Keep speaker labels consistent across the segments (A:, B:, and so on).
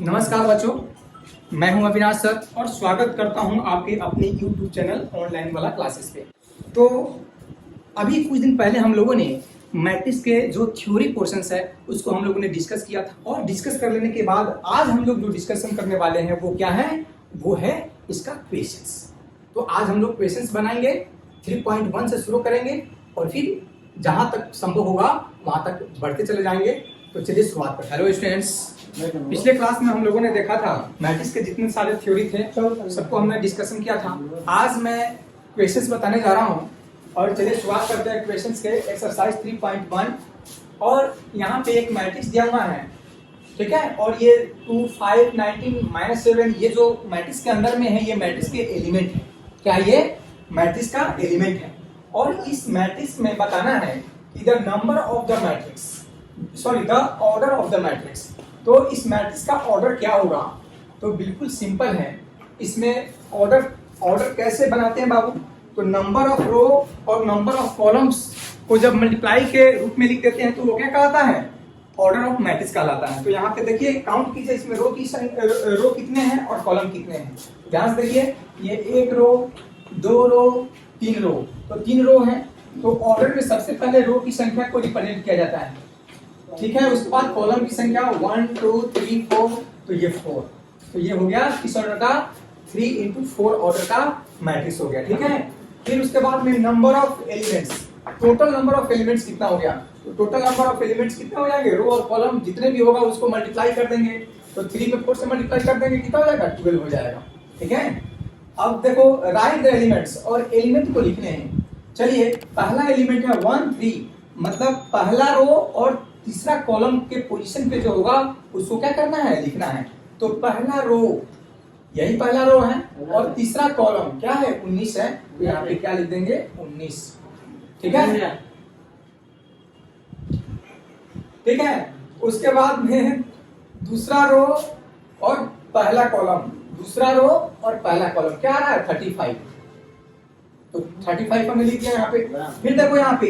A: नमस्कार बच्चों, मैं हूं अविनाश सर और स्वागत करता हूं आपके अपने YouTube चैनल ऑनलाइन वाला क्लासेस पे। तो अभी कुछ दिन पहले हम लोगों ने मैट्रिक्स के जो थ्योरी पोर्शंस है उसको हम लोगों ने डिस्कस किया था और डिस्कस कर लेने के बाद आज हम लोग जो डिस्कशन करने वाले हैं वो क्या है, वो है इसका क्वेश्चंस। तो आज हम लोग क्वेश्चंस बनाएंगे, 3.1 से शुरू करेंगे और फिर जहां तक संभव होगा वहां तक बढ़ते चले जाएंगे। तो चलिए शुरुआत करते हैं। हेलो स्टूडेंट्स, पिछले क्लास में हम लोगों ने देखा था मैट्रिक्स के जितने सारे थ्योरी थे सबको हमने डिस्कशन किया था। आज मैं क्वेश्चंस बताने जा रहा हूं और चलिए शुरुआत करते हैं क्वेश्चंस के। एक्सरसाइज 3.1 और यहाँ पे एक मैट्रिक्स दिया हुआ है, ठीक है, और ये 2, 5, 19, -7 ये जो मैट्रिक्स के अंदर में है ये मैट्रिक्स के एलिमेंट है। क्या ये मैट्रिक्स का एलिमेंट है और इस मैट्रिक्स में बताना है कि the number of the matrix, sorry the order of the matrix. तो इस मैट्रिक्स का ऑर्डर क्या होगा? तो बिल्कुल सिंपल है। इसमें ऑर्डर कैसे बनाते हैं बाबू? तो नंबर ऑफ रो और नंबर ऑफ कॉलम्स को जब मल्टीप्लाई के रूप में लिख देते हैं तो वो क्या कहलाता है? ऑर्डर ऑफ मैट्रिक्स कहलाता है। तो यहाँ पे देखिए काउंट कीजिए, इसमें रो कितने हैं और कॉलम कितने हैं। ध्यान से देखिए, ये 1 रो, 2 रो, 3 रो। तो 3 रो है तो ऑर्डर में सबसे पहले रो की संख्या को रिप्रेजेंट किया जाता है, ठीक है। उसके बाद कॉलम की संख्या 1, 2, 3, 4, तो ये 4। तो ये हो गया किस ऑर्डर का? 3 into 4 ऑर्डर का मैट्रिक्स हो गया, ठीक है। फिर उसके बाद में number of elements, total number of elements कितना हो गया? तो टोटल नंबर ऑफ एलिमेंट्स कितने हो जाएंगे? रो और कॉलम जितने भी होगा उसको मल्टीप्लाई कर देंगे। तो 3 में 4 से मल्टीप्लाई कर देंगे, कितना हो जाएगा? 12 हो जाएगा, ठीक है। अब देखो राइट द एलिमेंट्स, और एलिमेंट को लिखने हैं। चलिए पहला एलिमेंट है 1, 3, मतलब पहला रो और तीसरा कॉलम के पोजीशन पे जो होगा उसको क्या करना है? लिखना है। तो पहला रो, यही पहला रो है, और तीसरा कॉलम क्या है? 19 है। तो यहाँ पे क्या लिख देंगे? 19, ठीक है, ठीक है। उसके बाद में दूसरा रो और पहला कॉलम, दूसरा रो और पहला कॉलम क्या आ रहा है? 35। तो 35 हमने लिख दिया यहाँ पे। फिर देखो यहाँ पे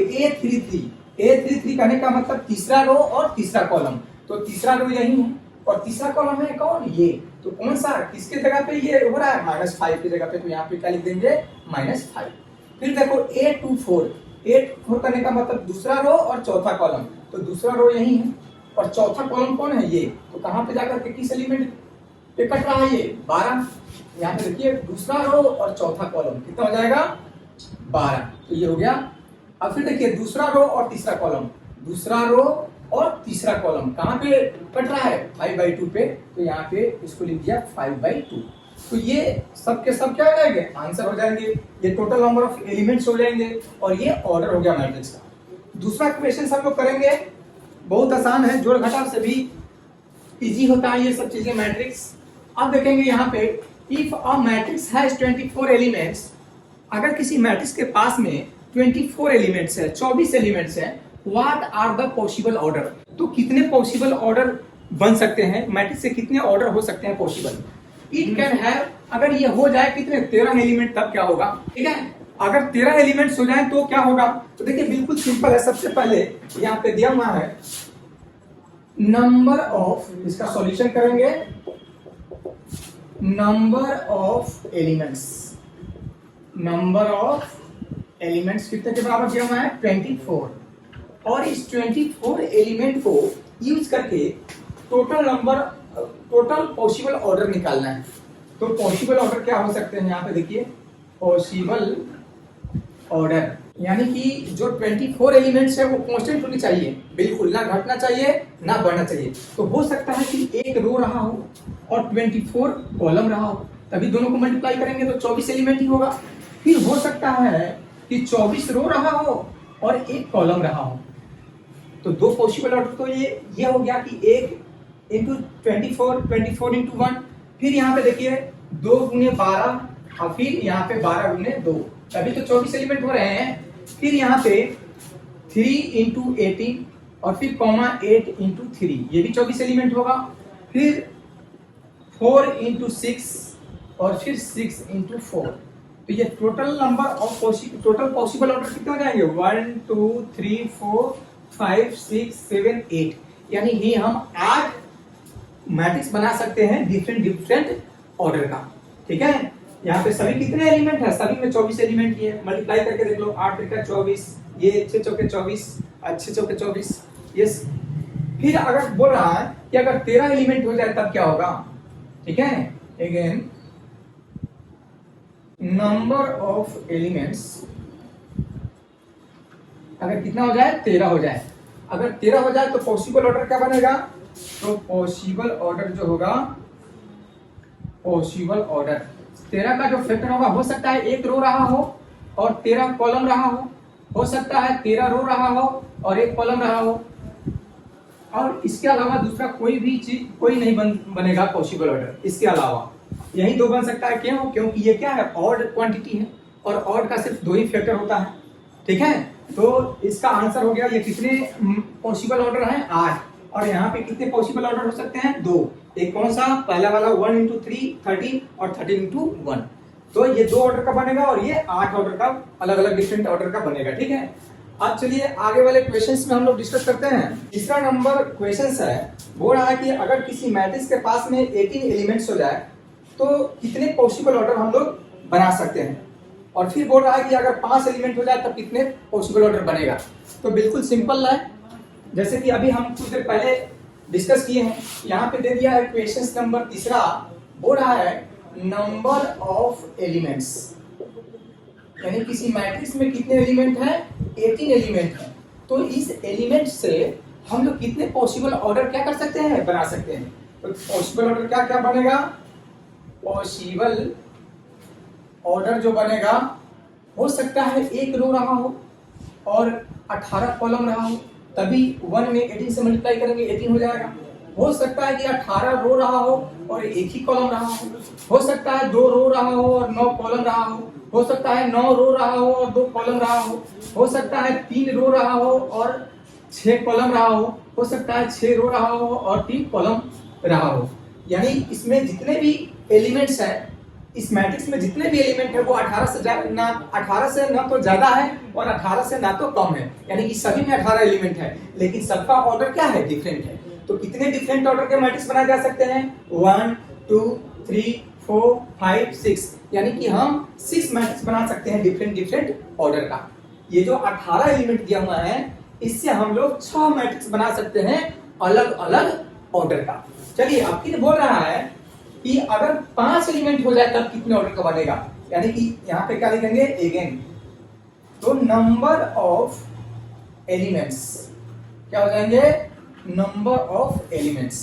A: A33 कहने का मतलब तीसरा रो और तीसरा कॉलम। तो तीसरा रो यही है और तीसरा कॉलम है कौन? ये। तो कौन सा, किसके जगह पे ये हो रहा है? -5 की जगह पे। तो यहाँ पे क्या लिख देंगे? -5। फिर देखो A24 करने का मतलब दूसरा रो और चौथा कॉलम। तो दूसरा रो यही है और चौथा कॉलम कौन है? ये। तो कहाँ पे जाकर के किस एलिमेंट पे कट रहा है? ये 12। यहाँ पे देखिए दूसरा रो और चौथा कॉलम कितना हो जाएगा? 12। तो ये हो गया। अब फिर देखिए दूसरा रो और तीसरा कॉलम, दूसरा रो और तीसरा कॉलम कहाँ पे कट रहा है? 5/2 पे। तो यहाँ पे इसको लिख दिया 5/2। तो ये सब के सब क्या हो जाएंगे? आंसर हो जाएंगे। ये टोटल नंबर ऑफ एलिमेंट्स हो जाएंगे और ये ऑर्डर हो गया मैट्रिक्स का। दूसरा क्वेश्चन हम लोग करेंगे, बहुत आसान है, जोड़ घटाव से भी इजी होता है ये सब चीजें मैट्रिक्स। अब देखेंगे यहाँ पे, if a matrix has 24 elements, अगर किसी मैट्रिक्स के पास में 24 एलिमेंट्स है, 24 एलिमेंट्स है, what are the possible order? तो कितने पॉसिबल ऑर्डर बन सकते हैं मैट्रिक्स से? कितने ऑर्डर हो सकते हैं पॉसिबल? इट कैन हैव, अगर ये हो जाए कितने? 13 एलिमेंट, तब क्या होगा? ठीक है, अगर 13 एलिमेंट्स हो जाए तो क्या होगा? तो देखिए बिल्कुल सिंपल है। सबसे पहले यहाँ पे दिया हुआ है नंबर ऑफ, इसका सॉल्यूशन करेंगे, number of elements, number of elements कितने के बराबर दिया हुआ है? 24। और इस 24 एलिमेंट को यूज करके टोटल पॉसिबल ऑर्डर निकालना है। तो पॉसिबल ऑर्डर क्या हो सकते हैं? यहाँ पे देखिए पॉसिबल ऑर्डर, यानी कि जो 24 एलिमेंट्स है वो कांस्टेंट होनी चाहिए, बिल्कुल ना घटना चाहिए ना बढ़ना चाहिए। तो हो सकता है कि एक रो रहा हो और 24 कॉलम रहा हो, तभी दोनों को मल्टीप्लाई करेंगे तो 24 एलिमेंट ही होगा। फिर हो सकता है कि 24 रो रहा हो और एक कॉलम रहा हो। तो दो पॉसिबल ऑर्डर तो ये हो गया कि 1 into 24 into 1। फिर यहाँ पे देखिए 2 गुने 12 और फिर यहाँ पे 12 गुने 2, तभी तो 24 एलिमेंट हो रहे हैं। फिर यहाँ पे 3 into 18 और फिर कॉमा 8 into 3, ये भी 24 एलिमेंट होगा। फिर 4 into 6 और फिर 6 into 4। तो ये total number of total possible order कितने हो जाएंगे? 1, 2, 3, 4, 5, 6, 7, 8। यानी ये हम 8 मैट्रिक्स बना सकते हैं डिफरेंट डिफरेंट ऑर्डर का। ठीक है, यहाँ पे सभी कितने एलिमेंट है, सभी में 24 एलिमेंट ही है। मल्टीप्लाई करके देख लो, 8 त्रिका 24, ये 6 चौके 24, 6 चौके 24। यस, फिर अगर बोल रहा है कि अगर 13 एलिमेंट हो जाए तब क्या होगा। ठीक है, अगेन नंबर ऑफ एलिमेंट्स अगर कितना हो जाए, 13 हो जाए। अगर 13 हो जाए तो पॉसिबल ऑर्डर क्या बनेगा, तो पॉसिबल ऑर्डर जो होगा, पॉसिबल ऑर्डर 13 का जो फैक्टर होगा, हो सकता है एक रो रहा हो और 13 कॉलम रहा हो सकता है 13 रो रहा हो और एक कॉलम रहा हो, और इसके अलावा दूसरा कोई भी चीज कोई नहीं बनेगा पॉसिबल ऑर्डर इसके अलावा। यही दो बन सकता है, क्यों, क्योंकि ये क्या है, ऑड क्वांटिटी है और ऑड का सिर्फ 2 ही फैक्टर होता है। ठीक है, तो इसका आंसर हो गया, ये कितने पॉसिबल ऑर्डर हैं, 8। और यहाँ पे कितने पॉसिबल ऑर्डर हो सकते हैं, 2। एक कौन सा, पहला वाला 1 into 3 13 और 13 into 1। तो ये 2 ऑर्डर का बनेगा और ये 8 ऑर्डर का, अलग अलग डिफरेंट ऑर्डर का बनेगा। ठीक है, अब चलिए आगे वाले क्वेश्चंस में हम लोग डिस्कस करते हैं। तीसरा नंबर क्वेश्चंस है, बोल रहा है कि अगर किसी मैट्रिक्स के पास में 18 एलिमेंट्स हो जाए तो कितने पॉसिबल ऑर्डर हम लोग बना सकते हैं। और फिर बोल रहा है कि अगर 5 एलिमेंट हो जाए तब कितने पॉसिबल ऑर्डर बनेगा। तो बिल्कुल सिंपल है, जैसे कि अभी हम कुछ देर पहले डिस्कस किए हैं। यहाँ पे दे दिया है क्वेश्चन नंबर तीसरा, बोल रहा है नंबर ऑफ एलिमेंट्स, यानी किसी मैट्रिक्स में कितने एलिमेंट हैं, 18 एलिमेंट हैं। तो इस एलिमेंट से हम लोग कितने पॉसिबल ऑर्डर क्या कर सकते हैं, बना सकते हैं। तो पॉसिबल ऑर्डर क्या क्या बनेगा, पॉसिबल ऑर्डर जो बनेगा, हो सकता है एक रो रहा हो और 18 कॉलम रहा हो, तभी 1 में 18 से मल्टीप्लाई करेंगे 18 हो जाएगा। हो सकता है कि 18 रो रहा हो और एक ही कॉलम रहा हो सकता है 2 रो रहा हो और 9 कॉलम रहा हो सकता है 9 रो रहा हो और 2 कॉलम रहा हो सकता है 3 रो रहा हो और 6 कॉलम रहा हो सकता है 6 रो रहा हो और 3 कॉलम रहा हो। यानी इसमें जितने भी एलिमेंट्स हैं, इस मैट्रिक्स में जितने भी एलिमेंट है वो 18 से ना तो ज्यादा है और 18 से ना तो कम है, यानी कि सभी में 18 एलिमेंट है, लेकिन सबका ऑर्डर क्या है, डिफरेंट है। तो कितने डिफरेंट ऑर्डर के मैट्रिक्स बनाए जा सकते हैं, 1 2 3 4 5 6, यानी कि हम 6 मैट्रिक्स बना सकते हैं डिफरेंट डिफरेंट ऑर्डर का। ये जो 18 एलिमेंट दिया हुआ है, इससे हम लोग 6 मैट्रिक्स बना सकते हैं अलग अलग ऑर्डर का। चलिए, आपकी बोल रहा है कि अगर 5 एलिमेंट हो जाए तब कितने ऑर्डर का बनेगा, यानी कि यहाँ पे क्या लिखेंगे, अगेन तो नंबर ऑफ एलिमेंट्स क्या हो जाएंगे, नंबर ऑफ एलिमेंट्स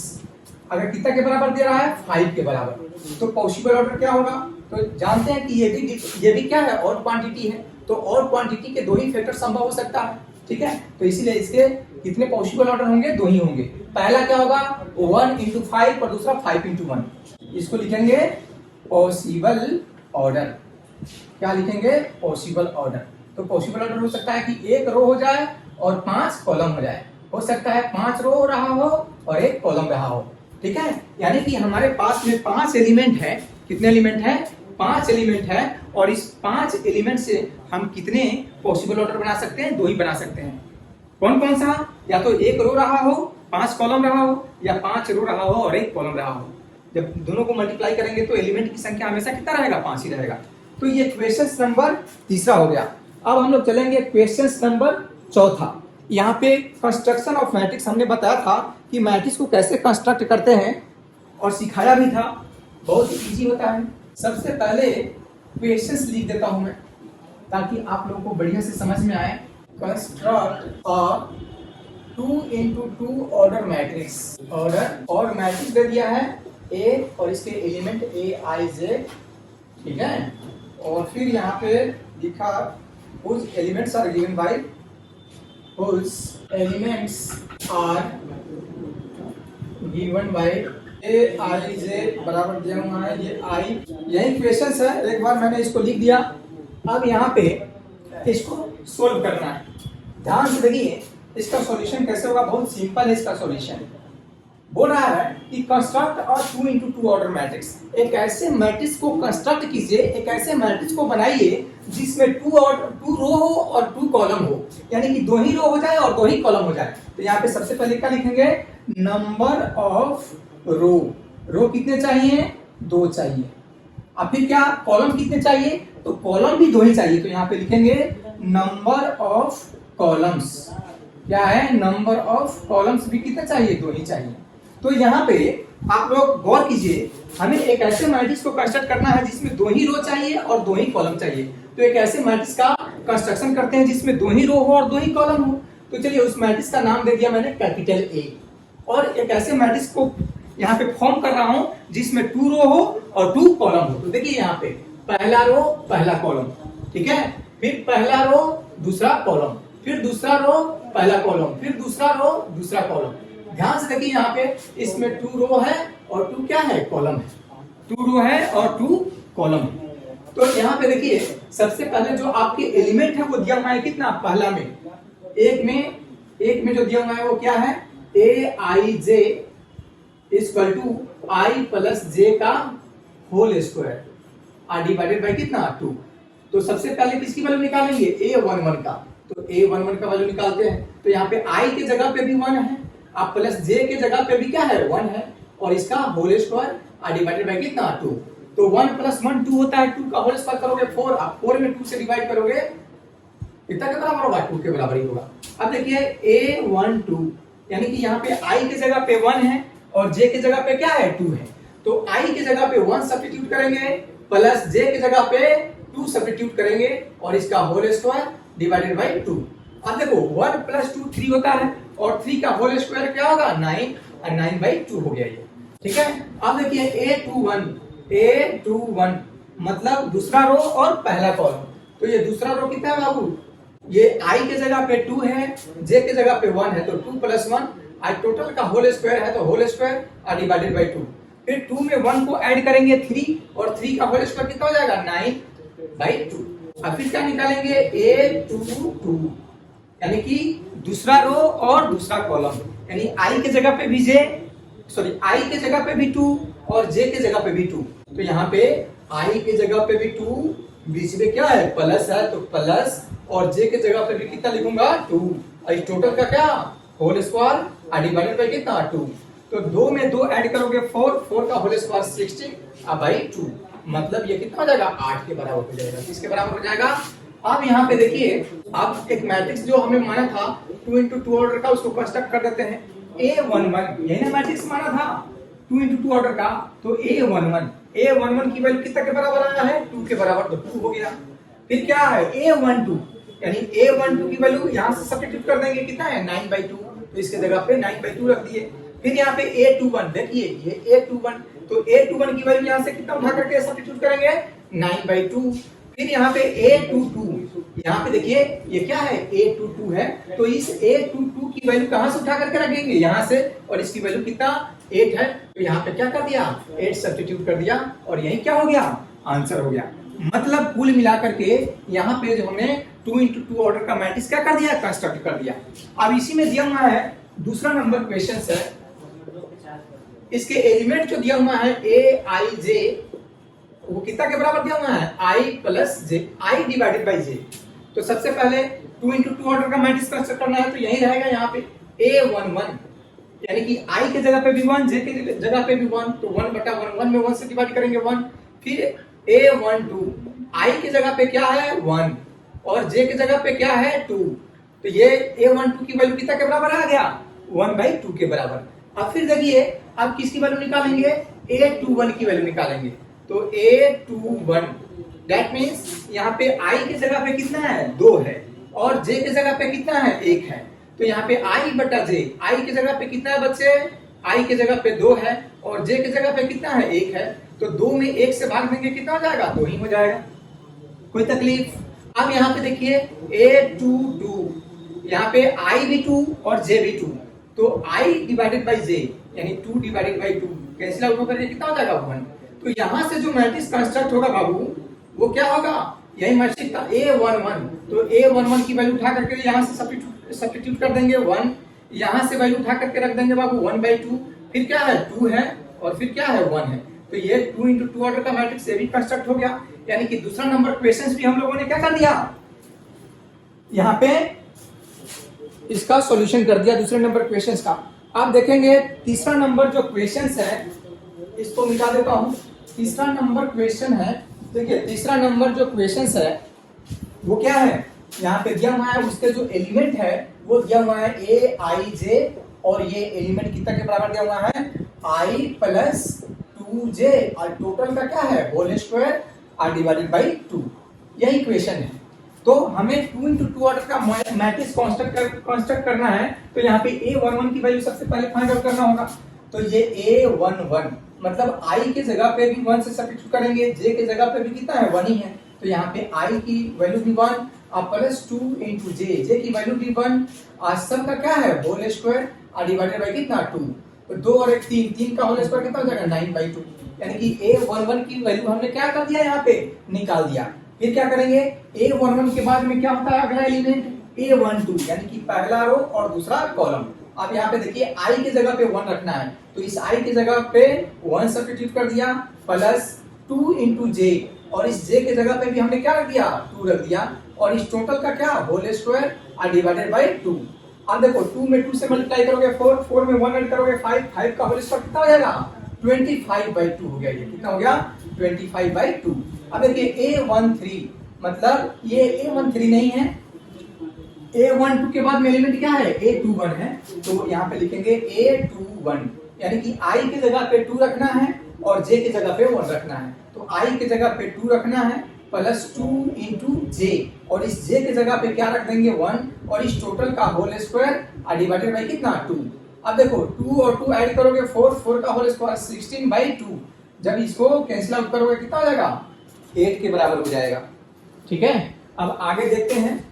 A: अगर कितना के बराबर दे रहा है, 5 के बराबर, तो पॉसिबल ऑर्डर क्या होगा। तो जानते हैं कि ये भी क्या है, ऑड क्वांटिटी है, तो ऑड क्वांटिटी के 2 ही फैक्टर संभव हो सकता है। ठीक है, तो इसीलिए इसके कितने पॉसिबल ऑर्डर होंगे, 2 ही होंगे। पहला क्या होगा, 1 into 5 और दूसरा 5 into 1। इसको लिखेंगे पॉसिबल ऑर्डर। क्या लिखेंगे, पॉसिबल ऑर्डर। तो पॉसिबल ऑर्डर हो सकता है कि एक रो हो जाए और 5 कॉलम हो जाए, हो सकता है 5 रो रहा हो और एक कॉलम रहा हो। ठीक है, यानी कि हमारे पास में 5 एलिमेंट है। कितने एलिमेंट है, 5 एलिमेंट है, और इस 5 एलिमेंट से हम कितने पॉसिबल ऑर्डर बना सकते हैं, 2 ही बना सकते हैं। कौन कौन सा, या तो एक रो रहा हो 5 कॉलम रहा हो, या 5 रो रहा हो और एक कॉलम रहा हो। जब दोनों को मल्टीप्लाई करेंगे तो एलिमेंट की संख्या हमेशा कितना रहेगा, 5 ही रहेगा। तो ये क्वेश्चन नंबर तीसरा हो गया। अब हम लोग चलेंगे क्वेश्चन नंबर चौथा। यहाँ पे कंस्ट्रक्शन ऑफ मैट्रिक्स हमने बताया था कि मैट्रिक्स को कैसे कंस्ट्रक्ट करते हैं और सिखाया भी था, बहुत ही इजी होता है। सबसे पहले क्वेश्चंस लिख देता हूं मैं ताकि आप लोगों को बढ़िया से समझ में आए। Construct a 2 into 2 order matrix, order और मैट्रिक्स दे दिया है A और इसके एलिमेंट Aij, ठीक है। और फिर यहाँ पे लिखा whose elements are given by, whose elements are given by Aij बराबर दिया हुआ है, ये I, यही क्वेश्चन है। एक बार मैंने इसको लिख दिया, अब यहाँ पे इसको सोल्व करना है। ध्यान से देखिए इसका सॉल्यूशन कैसे होगा, बहुत सिंपल है इसका सॉल्यूशन। बोल रहा है कि कंस्ट्रक्ट और 2 into 2 ऑर्डर मैट्रिक्स, एक ऐसे मैट्रिक्स को कंस्ट्रक्ट कीजिए, एक ऐसे मैट्रिक्स को बनाइए जिसमें 2 रो हो और 2 कॉलम हो, यानी कि 2 ही रो हो जाए और 2 ही कॉलम हो जाए। तो यहाँ पे सबसे पहले क्या लिखेंगे, नंबर ऑफ रो, रो कितने चाहिए? 2 चाहिए। अब फिर क्या, कॉलम कितने चाहिए? तो कॉलम भी 2 ही चाहिए। तो यहाँ पे लिखेंगे नंबर ऑफ कॉलम्स। क्या है? नंबर ऑफ कॉलम्स भी कितने चाहिए? 2 ही चाहिए। तो यहाँ पे आप लोग गौर कीजिए, हमें एक ऐसे मैट्रिक्स को कंस्ट्रक्ट करना है जिसमें 2 ही रो चाहिए और 2 ही कॉलम चाहिए। तो एक ऐसे मैट्रिक्स का कंस्ट्रक्शन करते हैं जिसमें 2 ही रो हो और 2 ही कॉलम हो। तो चलिए उस मैट्रिक्स का नाम दे दिया मैंने कैपिटल ए। और एक ऐसे मैट्रिक्स को यहाँ पे फॉर्म कर रहा हूं जिसमें 2 रो हो और 2 कॉलम हो। तो देखिए यहाँ पे पहला रो पहला कॉलम, ठीक है, फिर पहला रो दूसरा कॉलम, फिर दूसरा रो पहला कॉलम, फिर दूसरा रो दूसरा कॉलम। ध्यान से देखिए यहाँ पे इसमें 2 रो है और 2 क्या है? कॉलम है। 2 रो है और 2 कॉलम है। तो यहाँ पे देखिए सबसे पहले जो आपके एलिमेंट है वो दिया हुआ है कितना? पहला में एक में जो दिया हुआ है वो क्या है? ए आई J equal to I plus जे का होल स्क्वायर और डिवाइडेड बाय कितना? 2। तो सबसे पहले किसकी वैल्यू निकालेंगे? A11 का। तो A11 का वैल्यू निकालते हैं। तो यहाँ पे I के जगह पे भी 1 है, अब प्लस J के जगह पे भी क्या है? 1 है, और इसका होल स्क्वायर और डिवाइडेड बाय कितना? 2। तो 1 + 1 2 होता है, 2 का होल स्क्वायर करोगे 4, आप 4 में 2 से डिवाइड करोगे कितना के बराबर होगा? 2 के बराबर ही होगा। अब देखिए A12 यानी कि यहाँ पे I के जगह पे 1 है और J के जगह पे क्या है? 2 है। तो I के जगह पे 1 सब्स्टिट्यूट करेंगे प्लस J के जगह पे 2 सब्स्टिट्यूट करेंगे और इसका होल स्क्वायर डिवाइडेड बाय 2। अब देखो 1 + 2 3 होता है और 3 का होल स्क्वायर क्या होगा? 9 और 9/2 हो गया ये, ठीक है। अब देखिए A21 मतलब दूसरा रो और पहला कॉलम। तो ये दूसरा रो कितना है बाबू? ये I के जगह पे 2 है, J के जगह पे 1 है, तो 2 + 1 आई टोटल का होल स्क्वायर है, तो होल स्क्वायर और डिवाइडेड बाय 2। फिर 2 में 1 को ऐड करेंगे 3 और 3 का होल स्क्वायर कितना हो जाएगा? 9/2। अब फिर क्या निकालेंगे? A22 यानी कि दूसरा रो और दूसरा कॉलम, यानी I के जगह पे भी I के जगह पे भी 2 और J के जगह पे भी 2। तो यहाँ पे I के जगह पे भी 2, बीच में क्या है? प्लस है, तो प्लस, और J के जगह पे भी कितना लिखूंगा? 2। इस टोटल का क्या? होल स्क्वायर डिवाइडेड बाय कितना? 2। तो 2 में 2 ऐड करोगे 4 का होल स्क्वायर 16/2, मतलब ये कितना हो जाएगा? 8 के बराबर हो जाएगा। किसके बराबर हो जाएगा? अब यहाँ पे देखिए, अब एक मैट्रिक्स जो हमने माना था 2 × 2 ऑर्डर का, उसको कंस्ट्रक्ट कर देते हैं। A11 यही ना मैट्रिक्स माना था 2 × 2 ऑर्डर का। तो A11 की वैल्यू कितना के बराबर आया है? 2 के बराबर, तो 2 हो गया। फिर क्या है? A12 यानी A12 की वैल्यू यहाँ से सब्स्टिट्यूट कर देंगे, कितना है? 9/2, तो इसके जगह पे 9/2 रख दिए। फिर यहाँ पे A21 देखिए, ये A21, तो A21 की वैल्यू यहाँ से कितना उठा करके सब्स्टिट्यूट करेंगे? 9/2। फिर यहाँ पे A22, यहाँ पे देखिए ये क्या है? A22 है, तो इस A22 की वैल्यू कहाँ से उठा करके रखेंगे? यहाँ से, और इसकी वैल्यू कितना? 8 है, तो यहाँ पे क्या कर दिया? 8 सब्स्टिट्यूट कर दिया और यही क्या हो गया? आंसर हो गया। मतलब कुल मिलाकर के यहाँ पे जो हमने 2 × 2 ऑर्डर का मैट्रिक्स क्या कर दिया? कंस्ट्रक्ट कर दिया। अब इसी में दिया हुआ है दूसरा नंबर क्वेश्चन है, इसके एलिमेंट जो दिया हुआ है Aij, वो कितना के बराबर दिया हुआ है? I + J, I divided by J। तो सबसे पहले 2 × 2 ऑर्डर का मैट्रिक्स कंस्ट्रक्ट करना है, तो यही रहेगा यहाँ पे A11 यानी कि I के जगह पे भी 1, J के जगह पे भी 1, तो 1/1, 1 में 1 से डिवाइड करेंगे 1। फिर A12 I के जगह पे क्या है? 1 और J के जगह पे क्या है? 2। तो ये A12 की वैल्यू कितना के बराबर आ गया? 1/2 के बराबर। अब फिर देखिए, अब किसकी वैल्यू निकालेंगे? A21 की वैल्यू निकालेंगे। तो A21 दैट मींस यहाँ पे I के जगह पे कितना है? 2 है, और J के जगह पे कितना है? 1 है। तो यहाँ पे I/J, I के जगह पे कितना है बच्चे? I के जगह पे 2 है और J के जगह पे कितना है? 1 है। तो 2 में 1 से भाग देंगे, कितना हो जाएगा? 2 ही हो जाएगा। कोई तकलीफ? अब यहाँ पे देखिए A22, यहाँ पे I भी 2 और J भी 2, तो I डिवाइडेड बाय J यानी 2 डिवाइडेड बाय 2 कैंसिल आउट होकर कितना हो जाएगा? 1। तो यहाँ से जो मैट्रिक्स कंस्ट्रक्ट होगा बाबू, वो क्या होगा? यही मैट्रिक्स था A11। तो A11 की वैल्यू उठा करके यहाँ से सब्स्टिट्यूट कर देंगे 1, यहाँ से वैल्यू उठा करके रख देंगे बाबू 1/2। फिर क्या है? 2 है और फिर क्या है? 1 है। तो ये 2 × 2 ऑर्डर का मैट्रिक्स ये भी कंस्ट्रक्ट हो गया। यानी कि दूसरा नंबर क्वेश्चंस भी हम लोगों ने क्या कर दिया? यहाँ पे इसका सॉल्यूशन कर दिया दूसरे नंबर क्वेश्चंस का। आप देखेंगे तीसरा नंबर जो क्वेश्चन है, इसको मिटा देता हूं। तीसरा नंबर क्वेश्चन है, देखिए तीसरा नंबर जो क्वेश्चन है वो क्या है, यहाँ पे दिया हुआ है उसके जो एलिमेंट है वो दिया हुआ है ए आई जे, और ये एलिमेंट कितना के बराबर दिया हुआ है आई प्लस 2j, और टोटल का क्या है होल स्क्वायर और डिवाइडेड बाई 2। यही क्वेश्चन है। तो हमें 2 into 2 ऑर्डर का मैट्रिक्स कंस्ट्रक्ट करना है। तो यहाँ पे a11 की वैल्यू सबसे पहले फाइंड आउट करना होगा। तो ये a11 मतलब i के जगह पे भी 1 से सब्स्टिट्यूट करेंगे, j के जगह पे भी कितना है 1 ही है। तो यहाँ पे i की वैल्यू भी 1 और प्लस 2 into j की वैल्यू भी 1, और सब का क्या है होल स्क्वायर और डिवाइडेड बाई कितना 2। तो 2 और 1 3 का होल स्क्वायर कितना हो जाएगा 9/2। यानी कि a11 की वैल्यू हमने क्या कर दिया यहाँ पे निकाल दिया। फिर क्या करेंगे a11 के बाद में क्या होता है अगला एलिमेंट a12, यानी कि पहला रो और दूसरा कॉलम। अब यहाँ पे देखिए i के जगह पे 1 रखना है, तो इस i के जगह पे 1 सब्स्टिट्यूट कर दिया प्लस 2 into j, और इस j के जगह पे भी हमने क्या रख दिया 2 रख दिया, और इस टोटल का क्या होल स्क्वायर और डिवाइडेड बाई 2। अब देखो 2 में 2 से मल्टीप्लाई करोगे 4, 4 में 1 ऐड करोगे 5, 5 का होल स्क्वायर कितना हो जाएगा 25/2 हो गया। ये कितना हो गया 25/2। अब देखिए a13 मतलब ये a13 नहीं है, a12 के बाद में एलिमेंट क्या है a21 है। तो यहाँ पे लिखेंगे a21, यानी कि i के जगह पे 2 रखना है और j के जगह पे 1 रखना है। तो i के जगह पे 2 रखना है प्लस 2 into j, और इस j के जगह पे क्या रख देंगे 1, और इस टोटल का होल स्क्वायर और डिवाइडेड बाई कितना 2। अब देखो 2 और 2 ऐड करोगे 4, 4 का होल स्क्वायर 16/2। जब इसको कैंसिल आउट करोगे कितना हो जाएगा 8 के बराबर हो जाएगा। ठीक है, अब आगे देखते हैं।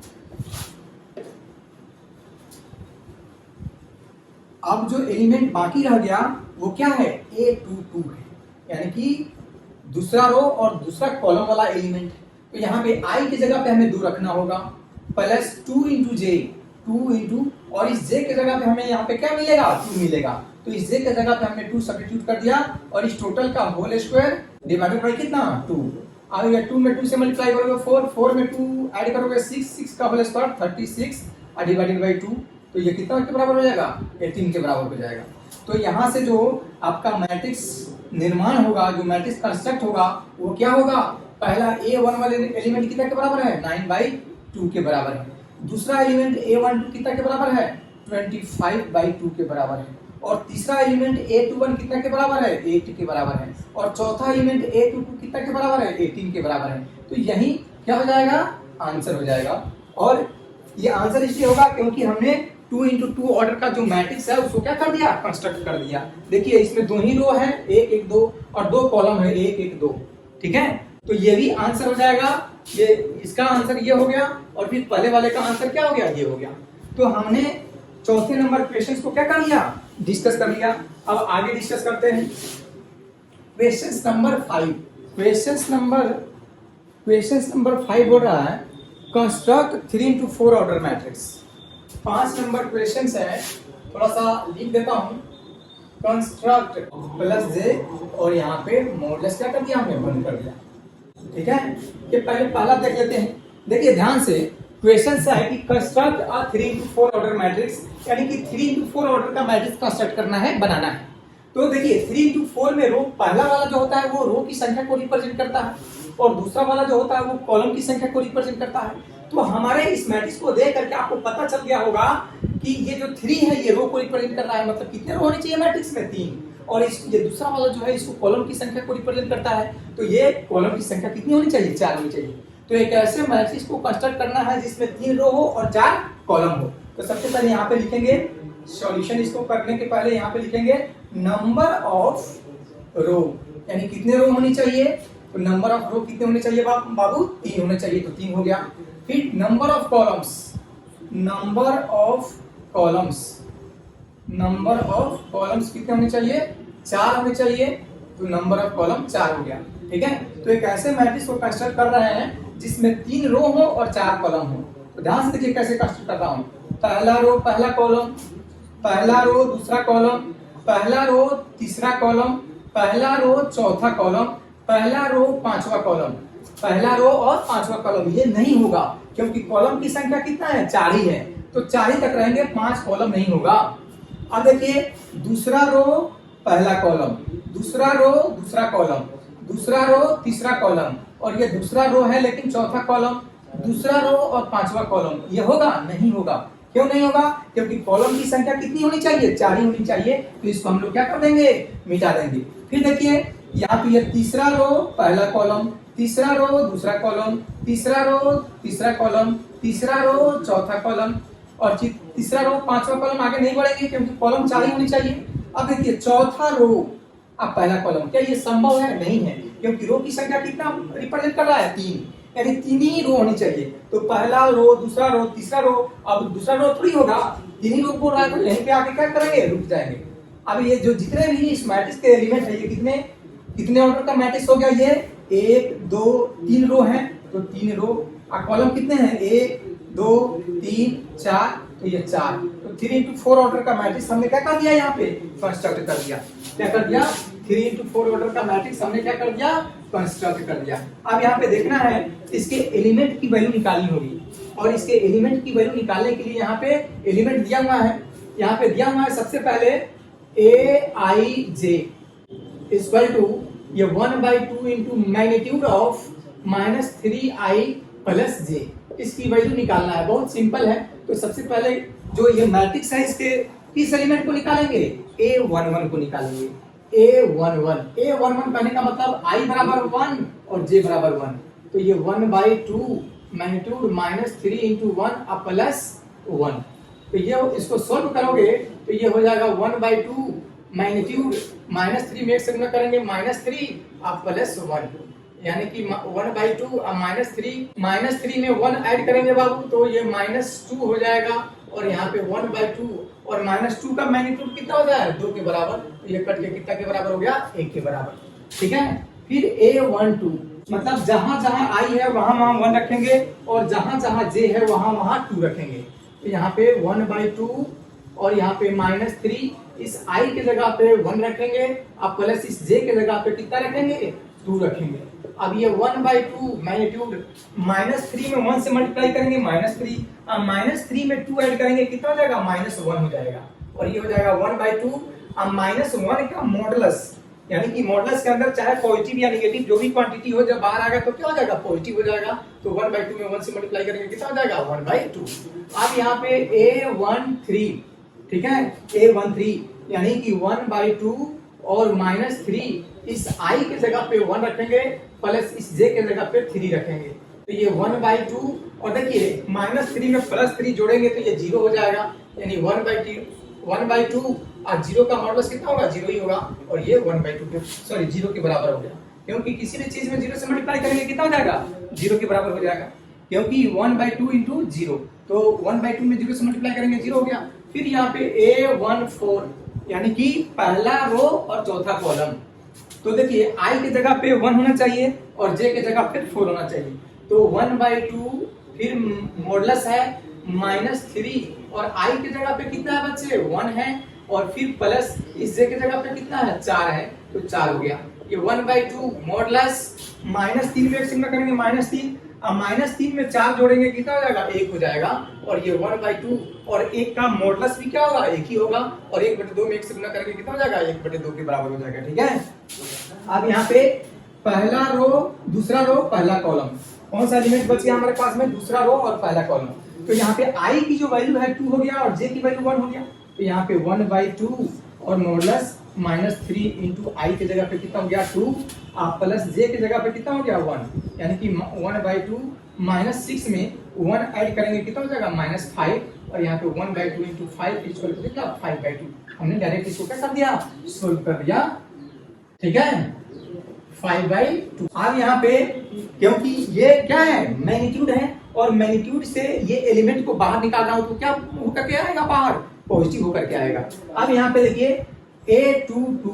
A: अब जो एलिमेंट बाकी रह गया वो क्या है a22 है, यानी कि दूसरा रो और दूसरा कॉलम वाला एलिमेंट। तो यहाँ पे i की जगह पे हमें 2 रखना होगा प्लस 2 into j, 2 into, और इस j के जगह पे हमें यहाँ पे क्या मिलेगा 2 मिलेगा। तो इस j के जगह पे हमने 2 सब्स्टिट्यूट कर दिया, और इस टोटल का होल स्क्वायर डिवाइडेड बाई कितना 2। अब ये 2 में 2 से मल्टीप्लाई करोगे 4, 4 में 2 ऐड करोगे 6, 6 का होल स्क्वायर 36 और डिवाइडेड बाई 2। तो ये कितना के बराबर हो जाएगा 18 के बराबर हो जाएगा। तो यहाँ से जो आपका मैट्रिक्स निर्माण होगा, जो मैट्रिक्स कंस्ट्रक्ट होगा वो क्या होगा, पहला a1 वाले एलिमेंट कितना के बराबर है 9/2 के बराबर है। दूसरा एलिमेंट a12 कितना के बराबर है 25/2 के बराबर है, और तीसरा एलिमेंट a21 कितना के बराबर है 8 के बराबर है, और चौथा एलिमेंट a22 कितना के बराबर है 18 के बराबर है। तो यही क्या हो जाएगा आंसर हो जाएगा। और ये आंसर इसलिए होगा क्योंकि हमने 2 into 2 ऑर्डर का जो मैट्रिक्स है उसको क्या कर दिया कंस्ट्रक्ट कर दिया। देखिए इसमें 2 ही रो है 1 1 2, और 2 कॉलम है 1 1 2। ठीक है, तो ये भी आंसर हो जाएगा। ये इसका आंसर ये हो गया, और फिर पहले वाले का आंसर क्या हो गया ये हो गया। तो हमने चौथे नंबर क्वेश्चन को क्या कर लिया डिस्कस कर लिया। अब आगे डिस्कस करते हैं क्वेश्चन नंबर 5। क्वेश्चन नंबर 5 हो रहा है construct 3 into 4 order matrix. 5 number question है, थोड़ा सा लिख देता हूं कंस्ट्रक्ट प्लस जे, और यहाँ पे मॉडुलस क्या कर दिया हमने 1 कर दिया। ठीक है, ये पहला देख लेते हैं। देखिए ध्यान से क्वेश्चन से है कि construct a 3 into 4 order matrix, यानी कि 3 into 4 ऑर्डर का मैट्रिक्स कंस्ट्रक्ट करना है बनाना है। तो देखिए 3 into 4 में रो पहला वाला जो होता है वो रो की संख्या को रिप्रेजेंट करता है, और दूसरा वाला जो होता है वो कॉलम की संख्या को रिप्रेजेंट करता है। तो हमारे इस मैट्रिक्स को देख करके आपको पता चल गया होगा कि ये जो 3 है ये रो को रिप्रेजेंट कर रहा है, मतलब कितने रो होने चाहिए मैट्रिक्स में 3, और ये दूसरा वाला जो है इसको कॉलम की संख्या को रिप्रेजेंट करता है। तो ये कॉलम की संख्या कितनी होनी चाहिए 4 होनी चाहिए। तो एक ऐसे मैट्रिक्स को कंस्ट्रक्ट करना है जिसमें 3 रो हो और 4 कॉलम हो। तो सबसे पहले यहाँ पे लिखेंगे सॉल्यूशन, इसको करने के पहले यहाँ पे लिखेंगे नंबर ऑफ रो, यानी कितने रो होनी चाहिए। तो नंबर ऑफ रो कितने होने चाहिए बाबू 3 होने चाहिए, तो 3 हो गया। फिर नंबर ऑफ कॉलम्स कितने होने चाहिए 4 होने चाहिए, तो नंबर ऑफ कॉलम 4 हो गया। ठीक है, तो एक ऐसे मैट्रिक्स को कंस्ट्रक्ट कर रहे हैं जिसमें 3 रो हो और 4 कॉलम हो। तो ध्यान से देखिए कैसे कंस्ट्रक्ट कर रहा हूं। पहला रो पहला कॉलम, पहला रो दूसरा कॉलम, पहला रो तीसरा कॉलम, पहला रो चौथा कॉलम, पहला रो पांचवा कॉलम, पहला रो और पांचवा कॉलम। ये नहीं होगा क्योंकि कॉलम की संख्या कितना है 4 ही है, तो 4 ही तक रहेंगे, 5 कॉलम नहीं होगा। अब देखिए दूसरा रो पहला कॉलम, दूसरा रो दूसरा कॉलम, दूसरा रो तीसरा कॉलम, और ये दूसरा रो है लेकिन चौथा कॉलम, दूसरा रो और पांचवा कॉलम। ये होगा? नहीं होगा। क्यों नहीं होगा? क्योंकि कॉलम की संख्या कितनी होनी चाहिए? 4 ही होनी चाहिए। तो इसको हम लोग क्या कर देंगे? मिटा देंगे। फिर देखिए यहाँ पे ये तीसरा रो पहला कॉलम, तीसरा रो दूसरा कॉलम, तीसरा रो तीसरा कॉलम, तीसरा रो चौथा कॉलम, और तीसरा रो पांचवा कॉलम। आगे नहीं बढ़ेंगे क्योंकि कॉलम 4 ही होनी चाहिए। अब देखिए चौथा रो अब पहला कॉलम। क्या ये संभव है? नहीं है, क्योंकि रो की संख्या कितना रिप्रेजेंट कर रहा है? 3, यानी 3 ही रो होनी चाहिए। तो पहला रो दूसरा रो तीसरा रो, अब दूसरा रो थोड़ी होगा, 3 ही रो बोल रहा है, तो यहीं पे आके क्या करेंगे? रुक जाएंगे। अब ये जो जितने भी इस मैट्रिक्स के एलिमेंट है, ये कितने कितने ऑर्डर का मैट्रिक्स हो गया? ये 1 2 3 रो है, तो 3 रो। और कॉलम कितने हैं? 1 2 3 4, तो ये 4। तो 3 into 4 ऑर्डर का मैट्रिक्स हमने क्या कर दिया? यहाँ पे कंस्ट्रक्ट कर दिया। क्या कर दिया? 3 into 4 ऑर्डर का मैट्रिक्स हमने क्या कर दिया? कंस्ट्रक्ट कर दिया। अब यहाँ पे देखना है इसके एलिमेंट की वैल्यू निकालनी होगी, और इसके एलिमेंट की वैल्यू निकालने के लिए यहाँ पे एलिमेंट दिया हुआ है। यहाँ पे दिया हुआ है सबसे पहले aij इक्वल टू ये 1/2 into magnitude of -3i plus j। इसकी वैल्यू निकालना है, बहुत सिंपल है। तो सबसे पहले जो ये मैट्रिक्स है इसके किस एलिमेंट को निकालेंगे? a11 को निकालेंगे। a11 कहने का मतलब i बराबर 1 और j बराबर 1। तो ये 1/2 मैग्नीट्यूड -3 इंटू 1 प्लस 1। तो ये इसको सॉल्व करोगे तो ये हो जाएगा 1/2 मैग्नीट्यूड -3 में एक से गुना करेंगे -3 प्लस 1, यानी कि 1/2 -3 में 1 ऐड करेंगे बाबू, तो ये -2 हो जाएगा। और यहाँ पे 1/2 और -2 का मैग्नीट्यूड कितना हो जाएगा? 2 के बराबर। तो ये कट के कितना के बराबर हो गया? 1 के बराबर। ठीक है। फिर a12 मतलब जहां जहां i है वहां वहां 1 रखेंगे, और जहां जहां j है वहां वहां 2 रखेंगे। तो यहाँ पे 1/2 और यहाँ पे -3, इस i के जगह पे 1 रखेंगे, अब प्लस इस j के जगह पे कितना रखेंगे? 2 रखेंगे। अब ये 1/2 मैग्नीट्यूड -3 में 1 से मल्टीप्लाई करेंगे -3, अब -3 में 2 ऐड करेंगे, कितना हो जाएगा? -1 हो जाएगा। और ये हो जाएगा 1/2 अब -1 का मॉडुलस, यानी कि मॉडुलस के अंदर चाहे पॉजिटिव या नेगेटिव जो भी क्वांटिटी हो, जब बाहर आएगा तो क्या हो जाएगा? पॉजिटिव हो जाएगा। तो 1/2 में 1 से मल्टीप्लाई करेंगे, कितना हो जाएगा? 1/2। अब यहाँ पे a13, ठीक है, a13 यानी कि 1/2 और -3, इस i के जगह पे 1 रखेंगे, प्लस इस j के जगह पे 3 रखेंगे। तो ये 1/2 और देखिए -3 में +3 जोड़ेंगे तो ये 0 हो जाएगा, यानी 1/2 और 0 का मॉडुलस कितना होगा? 0 ही होगा। और ये 0 के बराबर हो गया, क्योंकि किसी भी चीज में 0 से मल्टीप्लाई करेंगे कितना हो जाएगा? 0 के बराबर हो जाएगा, क्योंकि 1/2 इंटू 0, तो 1/2 में 0 से मल्टीप्लाई करेंगे 0 हो गया। फिर यहाँ पे a14 यानी कि पहला रो और चौथा कॉलम। तो देखिए i की जगह पे 1 होना चाहिए और j की जगह पे 4 होना चाहिए। तो 1/2 फिर मॉडुलस है -3 और i की जगह पे कितना है बच्चे? 1 है, और फिर प्लस इस j की जगह पे कितना है? 4 है, तो 4 हो गया। ये 1/2 मॉडुलस -3 में एक से गुणा करेंगे -3, अब -3 में 4 जोड़ेंगे कितना हो जाएगा? 1 हो जाएगा। और ये 1/2 और 1 का मॉडुलस भी क्या होगा? 1 ही होगा, और 1/2 में 1 से गुणा करेंगे कितना हो जाएगा? 1/2 के बराबर हो जाएगा। ठीक है। अब यहाँ पे पहला रो दूसरा रो पहला कॉलम, कौन सा एलिमेंट बच गया हमारे पास में? दूसरा रो और पहला कॉलम। तो यहाँ पे i की जो वैल्यू है 2 हो गया और j की वैल्यू 1 हो गया। तो यहाँ पे 1/2 और मॉडुलस -3 इंटू i की जगह पे कितना हो गया? 2, प्लस j की जगह पे कितना हो गया? 1, यानी कि 1/2 -6 में 1 ऐड करेंगे कितना हो जाएगा? -5, और यहाँ पे 1/2 इंटू 5 इक्वल टू कितना? 5/2। हमने डायरेक्ट इसको क्या कर दिया? सोल्व कर दिया। ठीक है, 5/2। अब यहाँ पे क्योंकि ये क्या है? मैग्नीट्यूड है, और मैग्नीट्यूड से ये एलिमेंट को बाहर निकाल रहा हूं तो क्या होकर के आएगा? बाहर पॉजिटिव होकर के आएगा। अब यहाँ पे देखिए a22,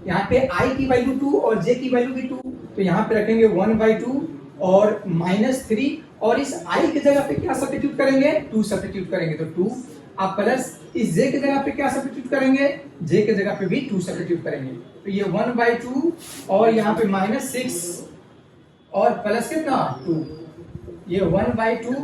A: यहाँ पे i की वैल्यू 2 और j की वैल्यू भी 2, तो यहाँ पे रखेंगे 1/2 और -3, और इस i की जगह पे क्या सब्स्टिट्यूट करेंगे? 2 सब्स्टिट्यूट करेंगे, तो 2, अब प्लस इस j की जगह पे क्या सब्स्टिट्यूट करेंगे? j की जगह पे भी 2 सब्स्टिट्यूट करेंगे। तो ये 1/2 और यहाँ पे -6 और प्लस कितना? 2, ये 1/2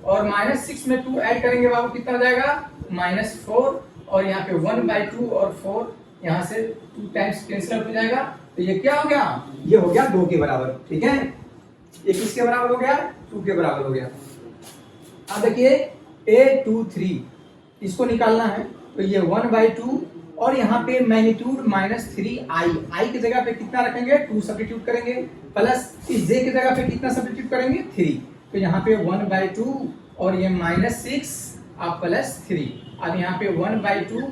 A: और -6 में 2 ऐड करेंगे बाबू, कितना हो जाएगा? -4, और यहाँ पे 1/2 और 4 यहाँ से 2 टाइम्स कैंसिल आउट हो जाएगा। तो ये क्या हो गया, ये हो गया 2 के बराबर। ठीक है, ये किसके बराबर हो गया, 2 के बराबर हो गया। अब देखिए A23 इसको निकालना है, तो ये 1/2 और यहाँ पे मैग्नीट्यूड -3i, आई की जगह पे कितना रखेंगे 2 सब्स्टिट्यूट करेंगे, प्लस इस j की जगह पे कितना सब्स्टिट्यूट करेंगे 3, तो यहाँ पे 1/2 और ये -6 अब +3। अब यहाँ पे 1/2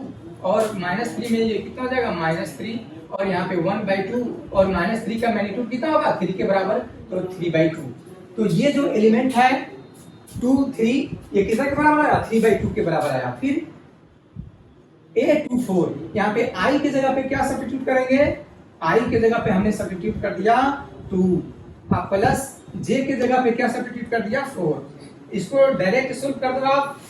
A: और -3 में ये कितना हो जाएगा -3, और यहाँ पे 1/2 और -3 का मैग्नीट्यूड कितना होगा 3 के बराबर, तो 3/2। तो ये जो एलिमेंट है 2 3 ये कितना के बराबर आया 3/2 के बराबर आया। फिर A24 यहाँ पे i की जगह पे क्या सब्स्टिट्यूट करेंगे, i की जगह पे हमने सब्स्टिट्यूट कर दिया 2, अब प्लस j की जगह पे क्या सब्स्टिट्यूट कर दिया 4। इसको डायरेक्ट सोल्व कर दो आप,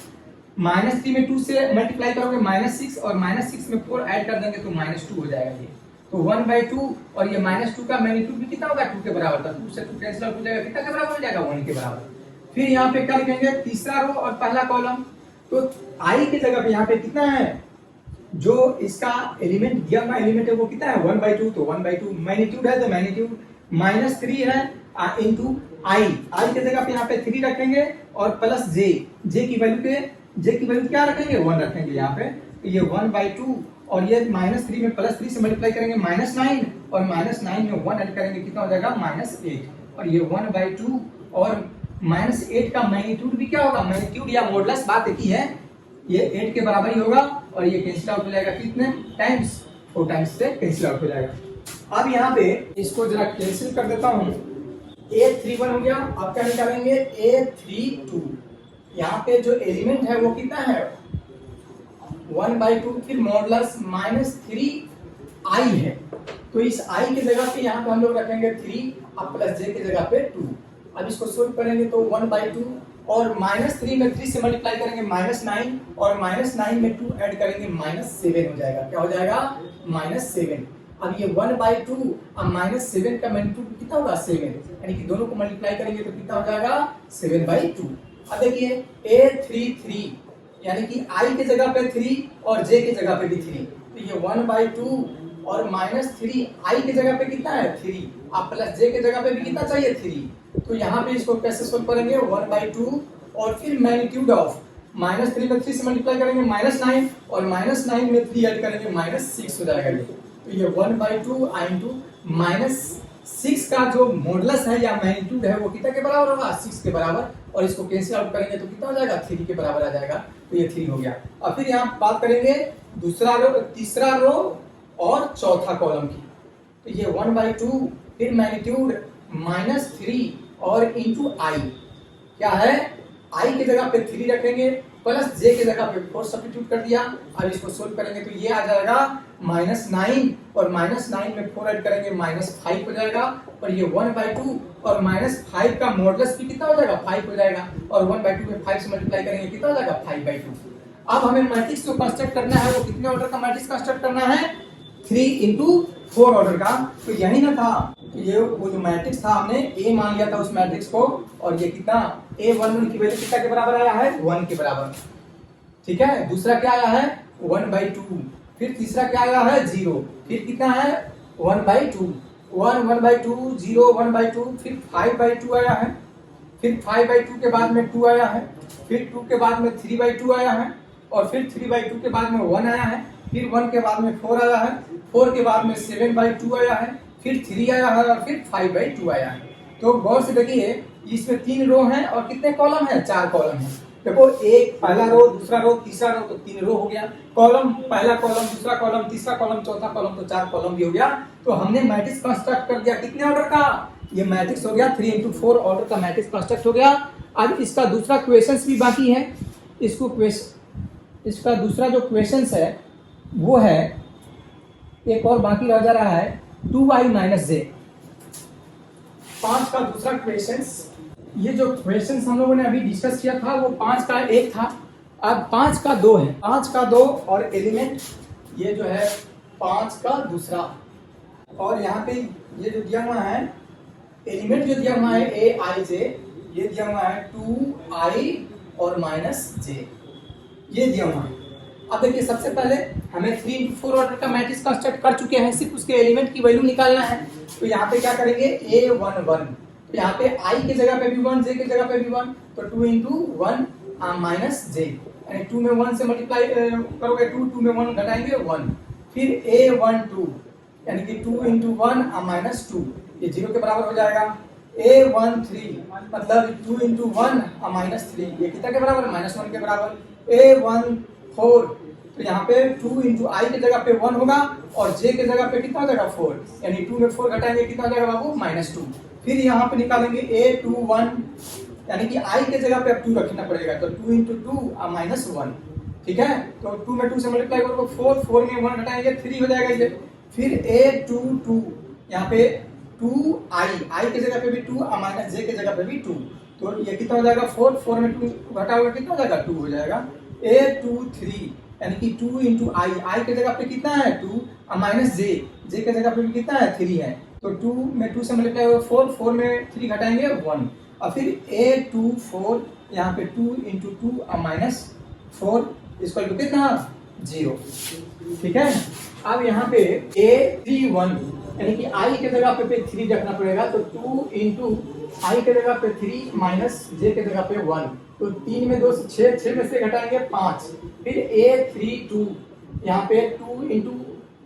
A: -3 में 2 से मल्टीप्लाई करोगे -6 और -6 में 4 ऐड कर देंगे तो -2 हो जाएगा ये। तो 1/2 और ये -2 का मैग्नीट्यूड भी कितना होगा 2 के बराबर था, 2 से 2 कैंसिल आउट हो जाएगा, कितना के बराबर हो जाएगा 1 के बराबर। फिर यहाँ पे क्या लिखेंगे तीसरा रो और पहला कॉलम, तो i की जगह पे यहाँ पे कितना है, जो इसका एलिमेंट दिया हुआ एलिमेंट है वो कितना है 1/2, तो 1/2 मैग्नीट्यूड है तो मैग्नीट्यूड -3 है इनटू i की जगह पे यहाँ पे 3 रखेंगे और प्लस j की वैल्यू क्या रखेंगे 1 रखेंगे यहाँ पे, तो ये 1/2 और ये -3 में +3 से मल्टीप्लाई करेंगे -9 और -9 में 1 ऐड करेंगे कितना हो जाएगा -8, और ये 1/2 और -8 का मैग्नीट्यूड भी क्या होगा, मैग्नीट्यूड या मॉडुलस बात एक ही है, ये 8 के बराबर ही होगा और ये कैंसिल आउट हो जाएगा कितने टाइम्स 4 टाइम्स से कैंसिल आउट हो जाएगा। अब यहाँ पे इसको जरा कैंसिल कर देता हूँ, A31 हो गया। अब क्या निकालेंगे A32, यहाँ पे जो एलिमेंट है वो कितना है 1/2, फिर मॉडुलस -3i है, तो इस i की जगह पे यहाँ पे हम लोग रखेंगे 3 अब प्लस j की जगह पे 2। अब इसको सोल्व करेंगे तो 1/2 और -3 में 3 से मल्टीप्लाई करेंगे -9 और -9 में 2 ऐड करेंगे -7 हो जाएगा, क्या हो जाएगा -7। अब ये 1/2 और -7 का मैग्नीट्यूड कितना होगा 7, यानी कि दोनों को मल्टीप्लाई करेंगे तो कितना हो जाएगा 7/2। अब देखिए A33 यानी कि i की जगह पे 3 और j की जगह पे भी 3, तो ये 1/2 और -3 i की जगह पे कितना है 3 अब प्लस j की जगह पे भी कितना चाहिए 3, तो यहाँ पे इसको कैसे सोल्व करेंगे 1/2 और फिर मैग्नीट्यूड ऑफ -3 में 3 से मल्टीप्लाई करेंगे -9 और -9 में 3 ऐड करेंगे -6 हो जाएगा ये, तो ये 1/2 इंटू -6 का जो मॉडुलस है या मैग्नीट्यूड है वो कितना के बराबर होगा 6 के बराबर, और इसको कैंसिल आउट करेंगे तो कितना हो जाएगा 3 के बराबर आ जाएगा, तो ये 3 हो गया। अब फिर यहाँ बात करेंगे दूसरा रो, तीसरा रो और चौथा कॉलम की, तो ये 1/2 फिर मैग्नीट्यूड -3 और इंटू i क्या है i की जगह पे 3 रखेंगे प्लस j की जगह पे 4 सब्स्टिट्यूट कर दिया। अब इसको सोल्व करेंगे तो ये आ जाएगा -9 और -9 में 4 ऐड करेंगे -5 हो जाएगा, और ये 1/2 और -5 का मॉडुलस भी कितना हो जाएगा 5 हो जाएगा, और 1/2 में 5 से मल्टीप्लाई करेंगे कितना हो जाएगा 5/2। अब हमें मैट्रिक्स को कंस्ट्रक्ट करना है, वो कितने ऑर्डर का मैट्रिक्स कंस्ट्रक्ट करना है 3 into 4 ऑर्डर का, तो यही ना था, तो ये वो जो मैट्रिक्स था हमने A मान लिया था उस मैट्रिक्स को, और ये कितना A11 की वैल्यू कितना के बराबर आया है 1 के बराबर, ठीक है। दूसरा क्या आया है 1/2, फिर तीसरा क्या आया है 0, फिर कितना है 1/2 1/2 0 1/2, फिर 5/2 आया है, फिर 5/2 के बाद में 2 आया है, फिर 2 के बाद में 3/2 आया है, और फिर 3/2 के बाद में 1 आया है, फिर 1 के बाद में 4 आया है, 4 के बाद में 7/2 आया है, फिर 3 आया है, और फिर 5/2 आया है। तो गौर से देखिए इसमें 3 रो हैं और कितने कॉलम हैं 4 कॉलम हैं। देखो एक पहला रो दूसरा रो तीसरा रो, तो 3 रो हो गया, कॉलम पहला कॉलम दूसरा कॉलम तीसरा कॉलम चौथा कॉलम, तो 4 कॉलम भी हो गया। तो हमने मैट्रिक्स कंस्ट्रक्ट कर दिया कितने ऑर्डर का, ये मैट्रिक्स हो गया 3 into 4 ऑर्डर का मैट्रिक्स कंस्ट्रक्ट हो गया। अब इसका दूसरा क्वेश्चंस भी बाकी है, इसका दूसरा जो क्वेश्चंस है वो है एक और बाकी रह जा रहा है 2i - j, 5 का दूसरा क्वेश्चंस। ये जो क्वेश्चंस हम लोगों ने अभी डिस्कस किया था वो 5 का एक था, अब 5 का 2 है, 5 का 2 और एलिमेंट ये जो है 5 का दूसरा, और यहाँ पे ये जो दिया हुआ है एलिमेंट जो दिया हुआ है aij, ये दिया हुआ है 2i और -j, ये दिया हुआ है। अब देखिए सबसे पहले हमें 3 into 4 ऑर्डर का मैट्रिक्स कंस्ट्रक्ट कर चुके हैं, सिर्फ उसके एलिमेंट की वैल्यू निकालना है। तो यहाँ पे क्या करेंगे A11, तो यहाँ पे I की जगह पे भी 1, J की जगह पे भी 1, तो 2 into 1 माइनस J, यानी 2 में 1 से मल्टीप्लाई करोगे 2 में 1 घटाएंगे 1, फिर A12 यानी कि 2 into 1 माइनस 2, ये 0 के बराबर हो जाएगा। A13 मतलब 2 into 1 माइनस 3, ये कितना के बराबर, -1 के बराबर। A14 तो यहाँ पे 2 into I की जगह पे 1 होगा और J की जगह पे कितना हो जाएगा 4, यानी 2 में 4 घटाएंगे कितना हो जाएगा बाबू, -2। फिर यहाँ पे निकालेंगे A21 यानी कि I की जगह पे अब 2 रखना पड़ेगा, तो 2 into 2 -1, ठीक है। तो 2 में 2 से मल्टीप्लाई करोगे 4, 4 में 1 घटाएंगे 3 हो जाएगा ये। फिर A22 यहाँ पे 2I की जगह पे भी 2 माइनस J की जगह पे भी 2, तो ये कितना हो जाएगा 4, 4 में 2 घटाओगे कितना हो जाएगा 2 हो जाएगा। A23 यानी कि 2 into I की जगह पे कितना है 2 माइनस J की जगह पे भी कितना है 3 है, तो 2 में 2 से मल्टीप्लाई होगा 4, 4 में 3 घटाएंगे 1, और फिर A24 यहाँ पे 2 into 2 माइनस 4 इसको कितना 0, ठीक है। अब यहाँ पे A31 यानी कि I की जगह पे 3 रखना पड़ेगा, तो 2 into I की जगह पे 3 माइनस J की जगह पे 1, तो 3 में 2 से 6 में से घटाएंगे 5। फिर A32 यहाँ पे 2 into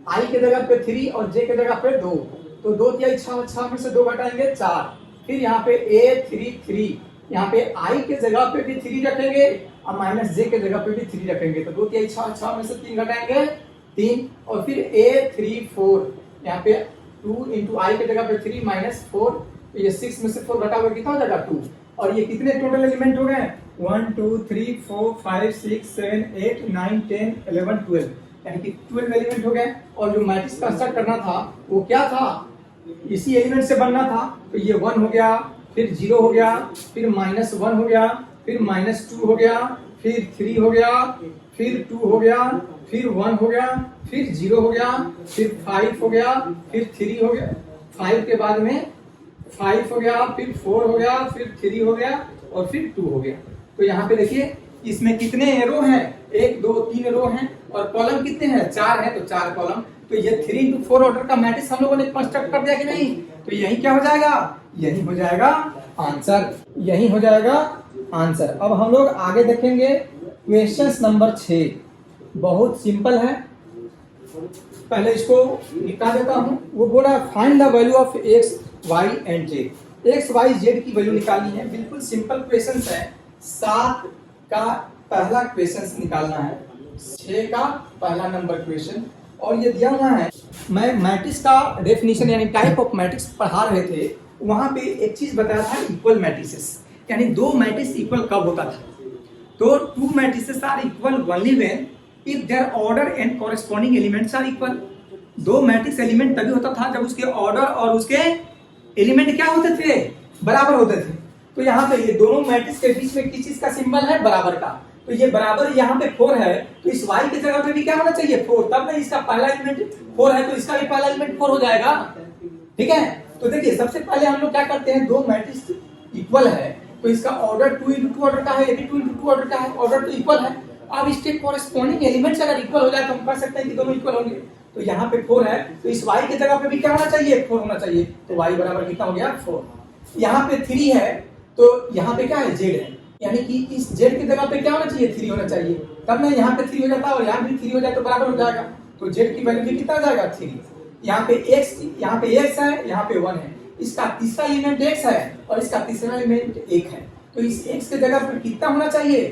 A: I की जगह पे 3 और J की जगह पे 2, तो 2 तिहाई 6 में से 2 घटाएंगे 4। फिर यहाँ पे A33 यहाँ पे I की जगह पे भी 3 रखेंगे और माइनस J की जगह पे भी 3 रखेंगे, तो 2 तिहाई 6 में से 3 घटाएंगे 3। और फिर A34 यहाँ पे 2 into I की जगह पे 3 माइनस 4, तो ये 6 में से 4 घटाओगे कितना हो जाएगा 2, और ये कितने टोटल एलिमेंट हो गए 1 2 3 4 5 6 7 8 9 10 11 12, यानी कि 12 एलिमेंट हो गए। और जो मैट्रिक्स कंस्ट्रक्ट करना था वो क्या था, इसी एलिमेंट से बनना था, तो ये 1 हो गया, फिर 0 हो गया, फिर -1 हो गया, फिर -2 हो गया, फिर 3 हो गया, फिर 2 हो गया, फिर 1 हो गया, फिर 0 हो गया, फिर 5 हो गया, फिर 3 हो गया, 5 के बाद में 5 हो गया, फिर 4 हो गया, फिर 3 हो गया और फिर 2 हो गया। तो यहाँ पे देखिए इसमें कितने रो हैं, 1 2 3 रो हैं, और कॉलम कितने हैं 4 है, तो 4 कॉलम। तो ये 3 into 4 ऑर्डर का मैट्रिक्स हम लोगों ने कंस्ट्रक्ट कर दिया कि नहीं, तो यही क्या हो जाएगा, यही हो जाएगा आंसर, यही हो जाएगा आंसर। अब हम लोग आगे देखेंगे क्वेश्चन नंबर 6, बहुत सिंपल है, पहले इसको निकाल देता हूं। वो बोला find the value of x y and z, x y z की वैल्यू निकालनी है, बिल्कुल सिंपल क्वेश्चन है। 7 का पहला क्वेश्चन निकालना है, 6 का पहला नंबर क्वेश्चन, और ये दिया हुआ है। मैं मैट्रिक्स का डेफिनेशन यानी टाइप ऑफ मैट्रिक्स पढ़ा रहे थे, वहां पे एक चीज बताया था इक्वल मैट्रिसेस, यानी 2 मैट्रिक्स इक्वल कब होता था, तो 2 matrices are equal only when if their order and corresponding elements are equal. 2 matrix element तभी होता था जब उसके ऑर्डर और उसके एलिमेंट क्या होते थे, बराबर होते थे। तो यहाँ पे ये दोनों मैट्रिक्स के बीच में किस चीज का सिंबल है, बराबर का, तो ये बराबर यहाँ पे 4 है, तो इस y की जगह पे भी क्या होना चाहिए 4, तब ना इसका पहला एलिमेंट 4 है तो इसका भी पहला एलिमेंट 4 हो जाएगा, ठीक है। तो देखिए सबसे पहले हम लोग क्या करते हैं, 2 मैट्रिक्स इक्वल है तो इसका ऑर्डर 2 into 2 ऑर्डर का है, ये भी 2 into 2 ऑर्डर का है, ऑर्डर तो इक्वल है। अब इसके कॉरेस्पॉन्डिंग एलिमेंट्स अगर इक्वल हो जाए तो हम कह सकते हैं कि दोनों इक्वल होंगे। तो यहाँ पे 4 है तो इस y की जगह पे भी क्या होना चाहिए 4 होना चाहिए, तो y बराबर कितना हो गया 4। यहाँ पे 3 है तो यहाँ पे क्या है z है, यानी कि इस z की जगह पे क्या होना चाहिए 3 होना चाहिए, तब ना यहाँ पे 3 हो जाता है और यहाँ भी 3 हो जाए तो बराबर हो जाएगा, तो z की वैल्यू कितना हो जाएगा 3। यहाँ पे x है, यहाँ पे 1 है, इसका तीसरा एलिमेंट x है और इसका तीसरा एलिमेंट 1 है, तो इस x के जगह पे कितना होना चाहिए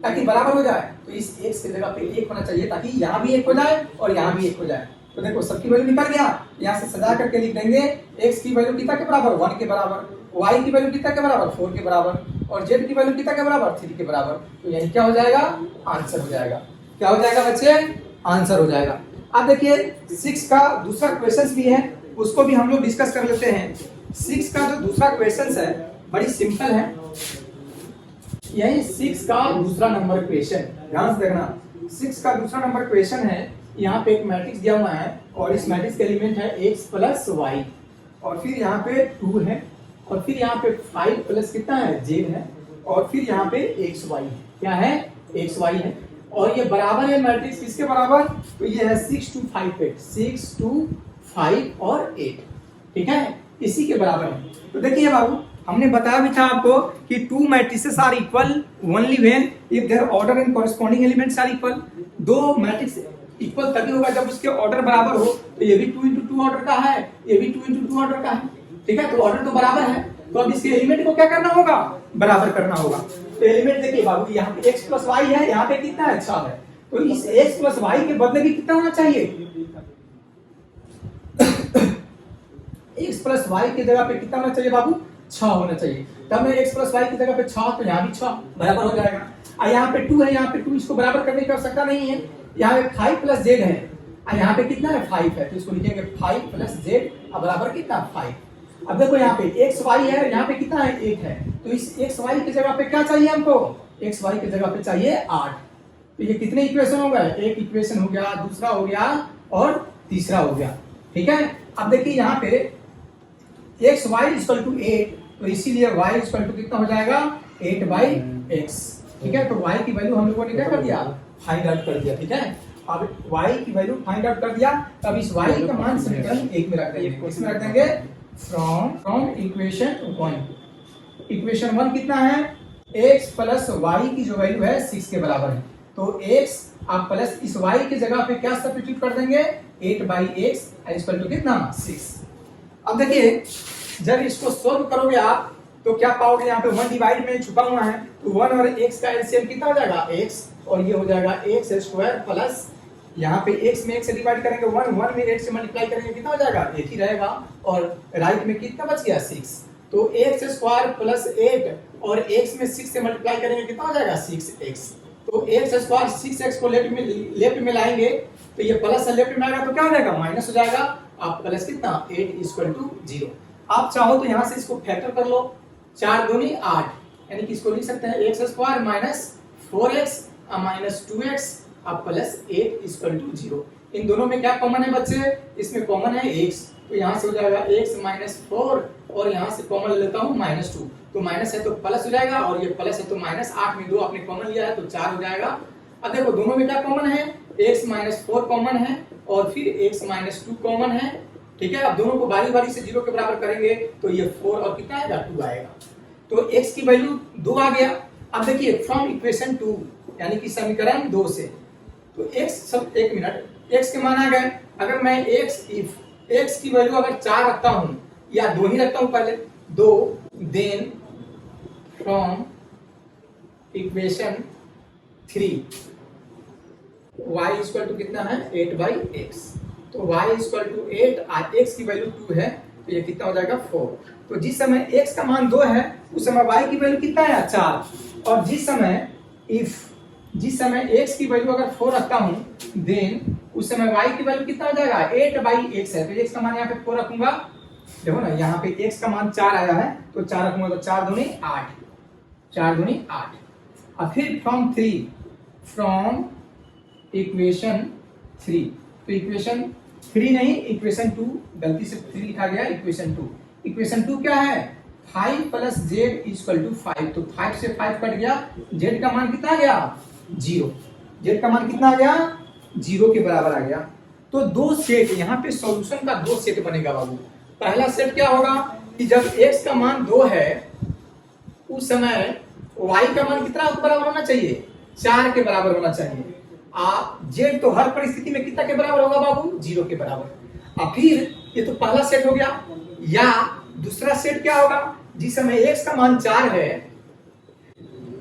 A: ताकि बराबर हो जाए, तो इस x के जगह पे 1 होना चाहिए ताकि यहाँ भी 1 हो जाए और यहाँ भी 1 हो जाए। तो देखो सबकी वैल्यू निकल गया, यहाँ से सजा करके लिख देंगे x की वैल्यू कितना के बराबर 1 के बराबर, y की वैल्यू कितना के बराबर 4 के बराबर, और z की वैल्यू कितना के बराबर 3 के बराबर। तो यही क्या हो जाएगा आंसर हो जाएगा, क्या हो जाएगा बच्चे आंसर हो जाएगा। अब देखिए 6 का दूसरा क्वेश्चन भी है, उसको भी हम लोग डिस्कस कर लेते हैं। 6 का जो दूसरा क्वेश्चन है बड़ी सिंपल है, यही 6 का दूसरा नंबर क्वेश्चन, ध्यान से देखना। 6 का दूसरा नंबर क्वेश्चन है, यहाँ पे एक मैट्रिक्स दिया हुआ है और इस मैट्रिक्स के एलिमेंट है x प्लस y, और फिर यहाँ पे 2 है, और फिर यहाँ पे 5 प्लस कितना है z है, और फिर यहाँ पे xy है, क्या है xy है। और ये बराबर है मैट्रिक्स किसके बराबर, तो ये है 6 2 5 8, 6 2 5 और 8, ठीक है, इसी के बराबर है। तो देखिए बाबू, हमने बताया भी था आपको कि two matrices are equal only when if their order and corresponding elements are equal. दो मैट्रिक्स इक्वल तभी होगा जब उसके ऑर्डर बराबर हो। तो ये भी 2 into 2 ऑर्डर का है, ये भी 2 into 2 ऑर्डर का है, ठीक है, तो ऑर्डर तो बराबर है। तो अब इसके एलिमेंट को क्या करना होगा, बराबर करना होगा। तो एलिमेंट देखिए बाबू, यहाँ पे x प्लस वाई है, यहाँ पे कितना है 6 है, तो इस x प्लस वाई के बदले भी कितना होना चाहिए, x प्लस वाई की जगह पे कितना होना चाहिए बाबू, 6 होना चाहिए। तब मैं x प्लस वाई की जगह पे 6, तो यहाँ भी 6 बराबर हो जाएगा। और यहाँ पे 2 है, यहाँ पे 2, इसको बराबर करने की आवश्यकता नहीं है। यहाँ पे 5 प्लस जेड है, और यहाँ पे कितना है 5 है, तो इसको लिखेंगे 5 प्लस जेड बराबर कितना 5। अब देखो यहाँ पे एक्स वाई है, यहाँ पे कितना है 8 है, तो इस एक्स वाई की जगह पे क्या चाहिए हमको, एक्स वाई की जगह पे चाहिए 8। तो ये कितने इक्वेशन हो गए, एक इक्वेशन हो गया, दूसरा हो गया और तीसरा हो गया, ठीक है। अब देखिए यहाँ पे एक्स वाई इक्वल टू 8, तो इसीलिए वाई इक्वल टू कितना हो जाएगा 8/x, ठीक है। तो y की वैल्यू हम लोगों ने क्या कर दिया, फाइंड आउट कर दिया, ठीक है। अब y की वैल्यू फाइंड आउट कर दिया, तब इस y का मान समीकरण 1 में रख देंगे। इसमें रख देंगे फ्रॉम इक्वेशन 1। इक्वेशन 1 कितना है, x प्लस y की जो वैल्यू है 6 के बराबर है, तो x आप प्लस इस y की जगह पे क्या सब्स्टिट्यूट कर देंगे 8/x इक्वल टू कितना 6। अब देखिए जब इसको सोल्व करोगे आप तो क्या पाओगे, यहाँ पे 1 डिवाइड में छुपा हुआ है, तो 1 और x का एलसीएम कितना हो जाएगा x, और ये हो जाएगा x स्क्वायर प्लस यहाँ पे x में x से डिवाइड करेंगे 1, 1 में 8 से मल्टीप्लाई करेंगे कितना हो जाएगा 8 ही रहेगा, और राइट में कितना बच गया 6, तो x स्क्वायर प्लस 8 और x में 6 से मल्टीप्लाई करेंगे कितना हो जाएगा 6x। तो x स्क्वायर 6x को लेफ्ट में लाएंगे, तो ये प्लस लेफ्ट में आएगा तो क्या हो जाएगा माइनस हो जाएगा, आप प्लस कितना 8 इक्वल टू 0। आप चाहो तो यहाँ से इसको फैक्टर कर लो, 4 दूनी 8, यानी कि इसको लिख सकते हैं x square minus 4x minus 2x अब प्लस 8 इक्वल टू 0। इन दोनों में क्या कॉमन है बच्चे, इसमें कॉमन है x, तो यहाँ से हो जाएगा x माइनस 4 और यहाँ से कॉमन लेता हूँ माइनस 2, तो माइनस है तो प्लस हो जाएगा और ये प्लस है तो माइनस, 8 में 2 आपने कॉमन लिया है तो 4 हो जाएगा। अब देखो दोनों में क्या कॉमन है, x माइनस 4 कॉमन है और फिर x माइनस 2 कॉमन है, ठीक है। अब दोनों को बारी बारी से 0 के बराबर करेंगे तो ये 4 और कितना आएगा 2 आएगा, तो x की वैल्यू 2 आ गया। अब देखिए फ्रॉम इक्वेशन 2 यानी कि समीकरण 2 से, तो x सब एक मिनट, x के मान आ गए। अगर मैं x की वैल्यू अगर 4 रखता हूं या 2 ही रखता हूं, पहले 2, then from equation 3 y equal to कितना है 8/x, तो y इक्वल टू 8 और x की वैल्यू 2 है, तो ये कितना हो जाएगा 4। तो जिस समय x का मान 2 है उस समय y की वैल्यू कितना है 4, और जिस समय x की वैल्यू अगर 4 रखता हूं देन उस समय y की वैल्यू कितना हो जाएगा 8/x है, तो x का मान यहाँ पे 4 रखूंगा। देखो ना यहाँ पे x का मान 4 आया है तो 4 रखूंगा, तो 4 दूनी 8, 4 दूनी 8। और फिर फ्रॉम इक्वेशन 3, तो इक्वेशन 3 नहीं इक्वेशन 2, गलती से 3 लिखा गया, इक्वेशन 2 क्या है 5 प्लस जेड इक्वल टू 5, तो 5 से 5 कट गया, जेड का मान कितना आ गया 0, जेड का मान कितना आ गया 0 के बराबर आ गया। तो दो सेट यहाँ पे सॉल्यूशन का 2 सेट बनेगा बाबू। पहला सेट क्या होगा कि जब x का मान 2 है उस समय y का मान कितना बराबर होना चाहिए 4 के बराबर होना चाहिए। जेड तो हर परिस्थिति में कितना के बराबर होगा बाबू 0 के बराबर। अब फिर ये तो पहला सेट हो गया, या दूसरा सेट क्या होगा जिस समय x का मान 4 है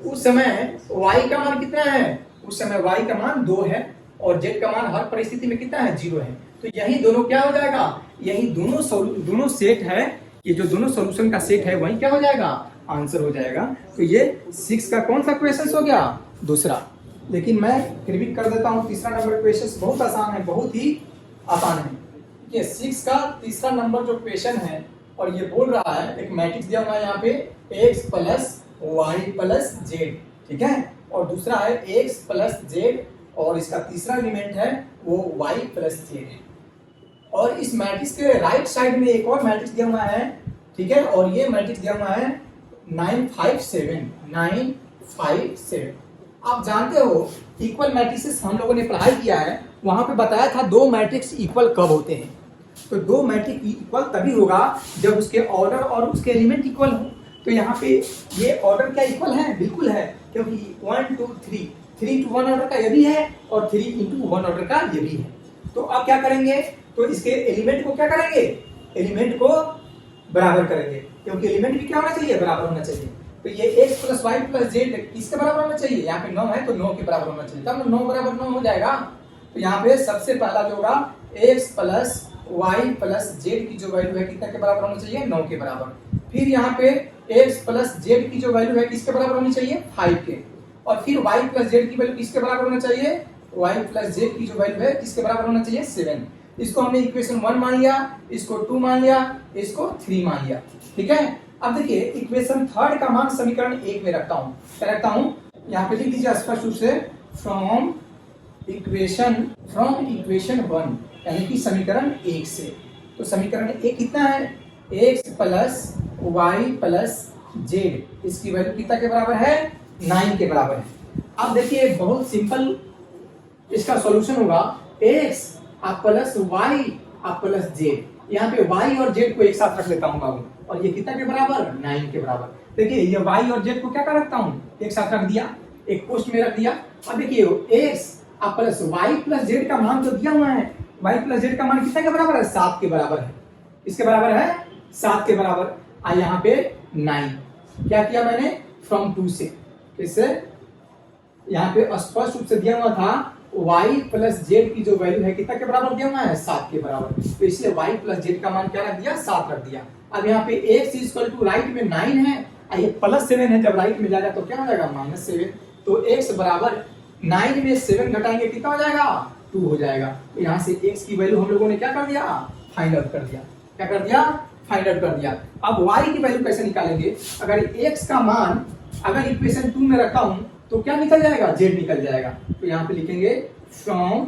A: उस समय y का मान कितना है, उस समय y का मान 2 है और z का मान हर परिस्थिति में कितना है 0 है। तो यही दोनों क्या हो जाएगा, यही दोनों सेट है, ये जो दोनों सॉल्यूशन का सेट है वही क्या हो जाएगा आंसर हो जाएगा। तो ये 6 का कौन सा क्वेश्चन हो गया दूसरा। लेकिन मैं फिर भी कर देता हूँ तीसरा नंबर क्वेश्चन बहुत आसान है, बहुत ही आसान है। ये 6 का तीसरा नंबर जो क्वेश्चन है और ये बोल रहा है एक मैट्रिक्स दिया हुआ है यहाँ पे x plus y plus z, ठीक है, और दूसरा है x प्लस जेड और इसका तीसरा एलिमेंट है वो y प्लस जेड है। और इस मैट्रिक्स के राइट साइड में एक और मैट्रिक्स दिया हुआ है, ठीक है, और ये मैट्रिक्स दिया हुआ है 9 5 7। आप जानते हो इक्वल मैट्रिसेस हम लोगों ने पढ़ाई किया है, वहां पे बताया था दो मैट्रिक्स इक्वल कब होते हैं। तो दो मैट्रिक्स इक्वल तभी होगा जब उसके ऑर्डर और उसके एलिमेंट इक्वल हो। तो यहाँ पे ये ऑर्डर क्या इक्वल है? बिल्कुल है, क्योंकि 1 2 3 to 1 ऑर्डर का ये भी है और 3 into 1 ऑर्डर का ये भी है। तो अब क्या करेंगे, तो इसके एलिमेंट को क्या करेंगे, एलिमेंट को बराबर करेंगे, क्योंकि एलिमेंट भी क्या होना चाहिए, बराबर होना चाहिए। तो ये x + y + z किसके बराबर होना चाहिए, यहाँ पे 9 है तो 9 के बराबर होना चाहिए, तब 9 बराबर 9 हो जाएगा। तो यहाँ पे सबसे पहला जो होगा x + y + z की जो वैल्यू है कितना के बराबर होना चाहिए, 9 के बराबर। फिर यहाँ पे x + z की जो वैल्यू है किसके बराबर होनी चाहिए, 5 के। और फिर y + z की वैल्यू किसके बराबर होना चाहिए, y + z की जो वैल्यू है किसके बराबर होना चाहिए, 7। इसको हमने इक्वेशन 1 मान लिया, इसको 2 मान लिया, इसको 3 मान लिया। ठीक है, अब देखिए इक्वेशन 3 का मान समीकरण 1 में रखता हूं। क्या रखता हूं, यहाँ पे लिख दीजिए स्पष्ट रूप से, फ्रॉम इक्वेशन 1 यानी कि समीकरण 1 से। तो समीकरण 1 कितना है, x + y + z, इसकी वैल्यू कितना के बराबर है, 9 के बराबर है। अब देखिए बहुत सिंपल इसका सॉल्यूशन होगा, x + y + z। यहाँ पे y और z को एक साथ रख लेता हूँ बाबू, और ये कितना के बराबर, 9 के बराबर। देखिए ये y और z को क्या कर रखता हूँ, एक साथ रख दिया, एक पोस्ट में रख दिया। अब देखिए x + y + z का मान जो दिया हुआ है, y + z का मान कितना के बराबर है, 7 के बराबर है। इसके बराबर है 7 के बराबर। यहाँ पे 9 क्या किया मैंने, फ्रॉम 2 से, इससे यहाँ पे स्पष्ट रूप से दिया हुआ था y + z की जो वैल्यू है कितना के बराबर दिया हुआ है, 7 के बराबर। तो इसलिए y + z का मान क्या रख दिया, 7 रख दिया। अब यहाँ पे x = राइट में 9 है, ये +7 है, जब राइट में जाएगा तो क्या हो जाएगा, -7। तो x बराबर 9 में 7 घटाएंगे कितना हो जाएगा, 2 हो जाएगा। तो यहाँ से x की वैल्यू हम लोगों ने क्या कर दिया, फाइंड आउट कर दिया। क्या कर दिया, फाइंड आउट कर दिया। अब y की वैल्यू कैसे निकालेंगे, अगर x का मान अगर इक्वेशन 2 में रखा हूं तो क्या निकल जाएगा, z निकल जाएगा। तो यहाँ पे लिखेंगे फ्रॉम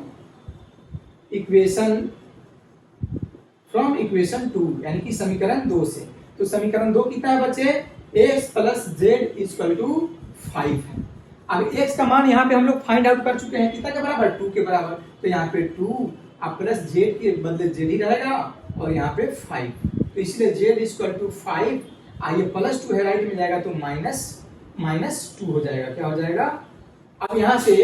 A: इक्वेशन 2 यानी कि समीकरण 2 से। तो समीकरण 2 कितना है बच्चे, x + z = 5 है। अब x का मान यहाँ पे हम लोग फाइंड आउट कर चुके हैं, कितना के बराबर, 2 के बराबर। तो यहाँ पे 2 प्लस z के बदले z ही रहेगा, और यहाँ पे 5। तो इसलिए z = 5, आइए +2 है, राइट में जाएगा तो -2 हो जाएगा। क्या हो जाएगा, अब यहाँ से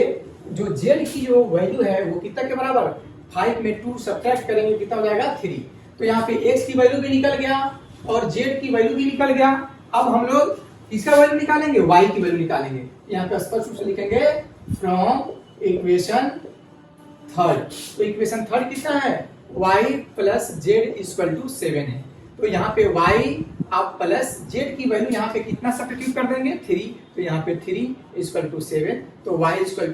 A: जो z की जो वैल्यू है वो कितना के बराबर, 5 में 2 सब्ट्रैक्ट करेंगे कितना हो जाएगा, 3। तो यहाँ पे x की वैल्यू भी निकल गया और z की वैल्यू भी निकल गया। अब हम लोग किसका वैल्यू निकालेंगे, y की वैल्यू निकालेंगे। यहाँ पे स्पष्ट रूप से लिखेंगे फ्रॉम इक्वेशन 3। तो इक्वेशन 3 कितना है, y + z = 7 है। तो यहाँ पे y आप प्लस z की वैल्यू यहाँ पे कितना सब्स्टिट्यूट कर देंगे, 3। तो यहाँ पे 3 = 7, तो y = 7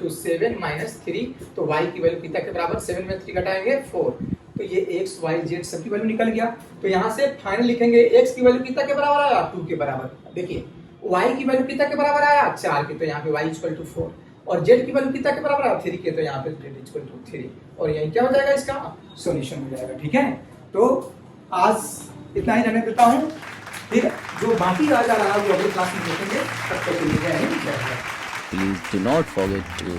A: - 3, तो y की वैल्यू कितना के बराबर, 7 में 3 घटाएंगे 4। तो ये x y z सबकी वैल्यू निकल गया। तो यहाँ से फाइनल लिखेंगे x की वैल्यू कितना के बराबर आया, 2 के बराबर। देखिए y की वैल्यू कितना के बराबर आया, 4 के, तो यहाँ पे y = 4। और z की वैल्यू कितना के बराबर आया, 3 के, तो यहाँ पे z = 3। और यही क्या हो जाएगा, इसका सॉल्यूशन हो जाएगा। ठीक है, तो आज इतना ही रहने देता हूँ, फिर जो बाकी रह जा रहा है वो अगली क्लास में देखेंगे। तब तक के लिए जय हिंद, जय Bharat.
B: Please do not forget to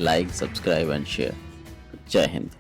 B: like, subscribe and share. Jai Hind.